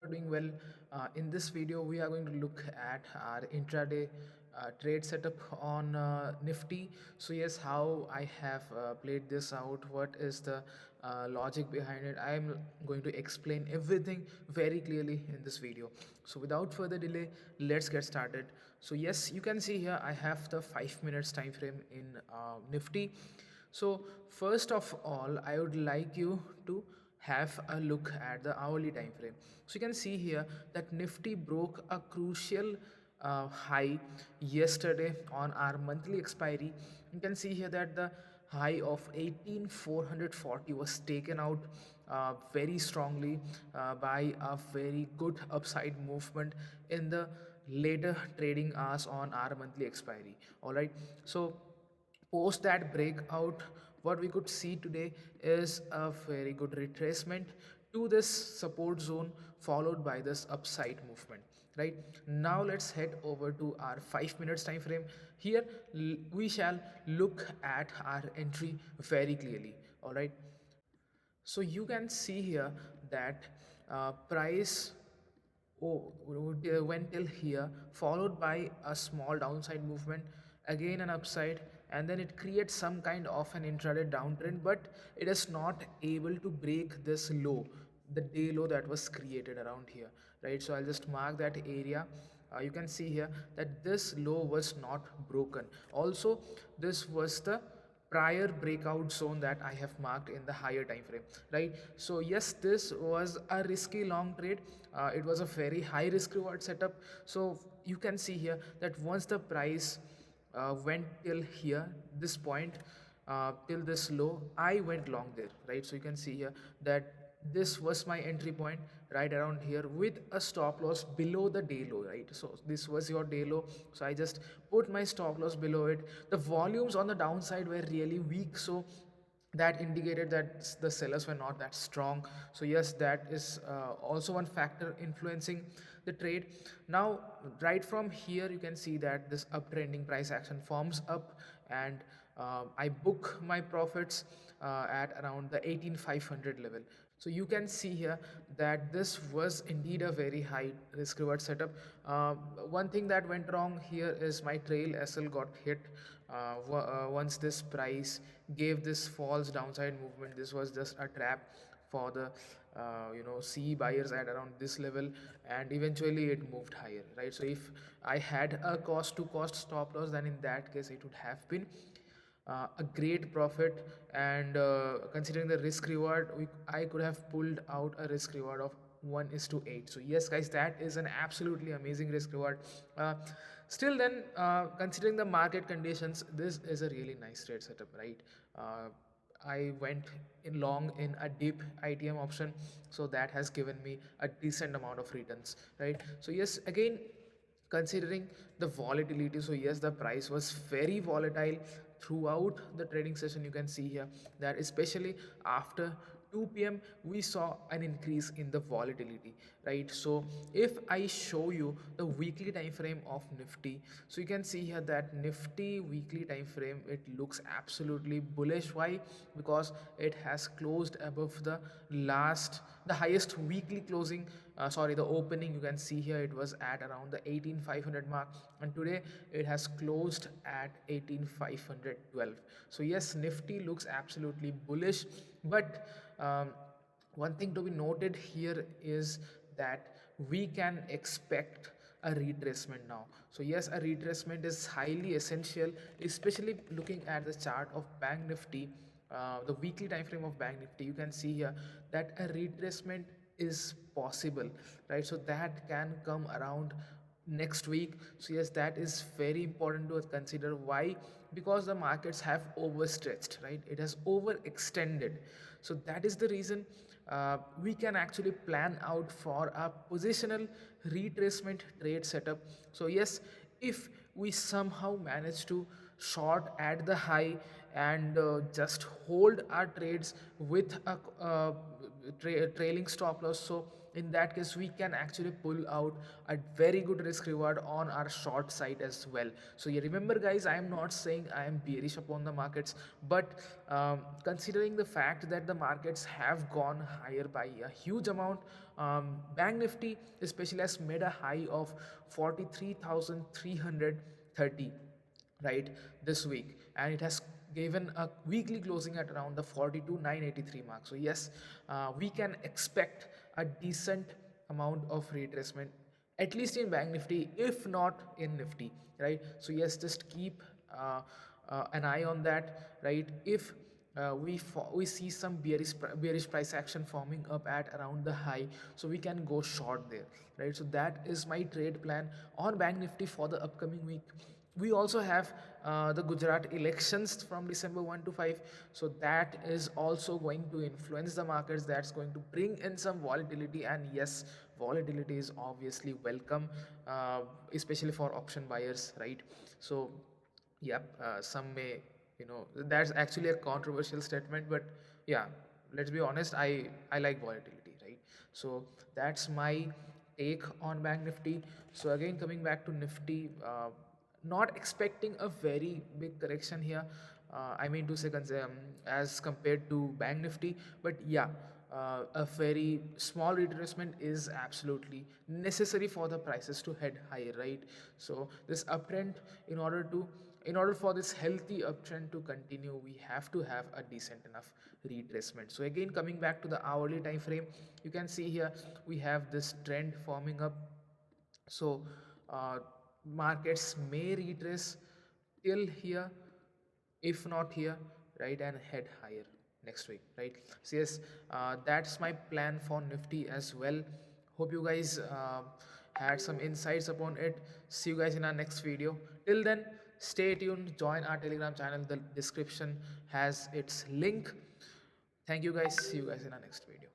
Doing well. In this video we are going to look at our intraday trade setup on nifty. So yes, how I have played this out, what is the logic behind it, I am going to explain everything very clearly in this video. So without further delay, let's get started. So yes, you can see here I have the 5 minutes time frame in nifty. So first of all, I would like you to have a look at the hourly time frame. So you can see here that nifty broke a crucial high yesterday on our monthly expiry. You can see here that the high of 18440 was taken out very strongly by a very good upside movement in the later trading hours on our monthly expiry. All right, so post that breakout, what we could see today is a very good retracement to this support zone followed by this upside movement. Right now, let's head over to our 5 minutes time frame. Here we shall look at our entry very clearly. All right, so you can see here that price went till here, followed by a small downside movement, again an upside, and then it creates some kind of an intraday downtrend, but it is not able to break this low, the day low that was created around here. Right, so I'll just mark that area. You can see here that this low was not broken. Also, this was the prior breakout zone that I have marked in the higher time frame. Right, so yes, this was a risky long trade. It was a very high risk reward setup. So you can see here that once the price went till here, this point, till this low, I went long there. Right, so you can see here that this was my entry point right around here with a stop loss below the day low. Right, so this was your day low, so I just put my stop loss below it. The volumes on the downside were really weak, so that indicated that the sellers were not that strong. So yes, that is also one factor influencing the trade. Now right from here, you can see that this uptrending price action forms up, and I book my profits at around the 18500 level. So you can see here that this was indeed a very high risk reward setup. One thing that went wrong here is my trail SL got hit once this price gave this false downside movement. This was just a trap for the C buyers at around this level, and eventually it moved higher. Right, so if I had a cost to cost stop loss, then in that case it would have been a great profit. And considering the risk reward, I could have pulled out a risk reward of 1:8. So yes guys, that is an absolutely amazing risk reward. uh, Still then, considering the market conditions, this is a really nice trade setup. Right, I went in long in a deep ITM option, so that has given me a decent amount of returns. Right, so yes, again, considering the volatility, so yes, the price was very volatile throughout the trading session. You can see here that especially after 2 p.m. we saw an increase in the volatility. Right, so if I show you the weekly time frame of nifty, so you can see here that nifty weekly time frame, it looks absolutely bullish. Why? Because it has closed above the highest weekly closing, sorry, the opening. You can see here it was at around the 18500 mark, and today it has closed at 18512. So yes, nifty looks absolutely bullish. But one thing to be noted here is that we can expect a retracement now. So yes, a retracement is highly essential, especially looking at the chart of bank nifty, the weekly time frame of bank nifty. You can see here that a retracement is possible. Right, so that can come around next week. So yes, that is very important to consider. Why? Because the markets have overstretched. Right, it has overextended. So that is the reason we can actually plan out for a positional retracement trade setup. So yes, if we somehow manage to short at the high and just hold our trades with a trailing stop loss. So in that case we can actually pull out a very good risk reward on our short side as well. So yeah, remember guys, I am not saying I am bearish upon the markets, but considering the fact that the markets have gone higher by a huge amount, bank nifty especially has made a high of 43,330, right, this week, and it has given a weekly closing at around the 42,983 mark. So yes, we can expect a decent amount of retracement, at least in bank nifty, if not in nifty, right? So yes, just keep an eye on that, right? If we see some bearish price action forming up at around the high, so we can go short there, right? So that is my trade plan on bank nifty for the upcoming week. We also have the Gujarat elections from December 1 to 5, so that is also going to influence the markets. That's going to bring in some volatility, and yes, volatility is obviously welcome, especially for option buyers, right? So yep, some may, that's actually a controversial statement, but yeah, let's be honest, I like volatility, right? So that's my take on bank nifty. So again, coming back to nifty, not expecting a very big correction here, I mean to say as compared to bank nifty, but yeah, a very small retracement is absolutely necessary for the prices to head higher, right? So this uptrend, in order to in order for this healthy uptrend to continue, we have to have a decent enough retracement. So again, coming back to the hourly time frame, you can see here we have this trend forming up. So markets may retrace till here, if not here, right, and head higher next week, right? So yes, that's my plan for nifty as well. Hope you guys had some insights upon it. See you guys in our next video. Till then, stay tuned, join our telegram channel, the description has its link. Thank you guys, see you guys in our next video.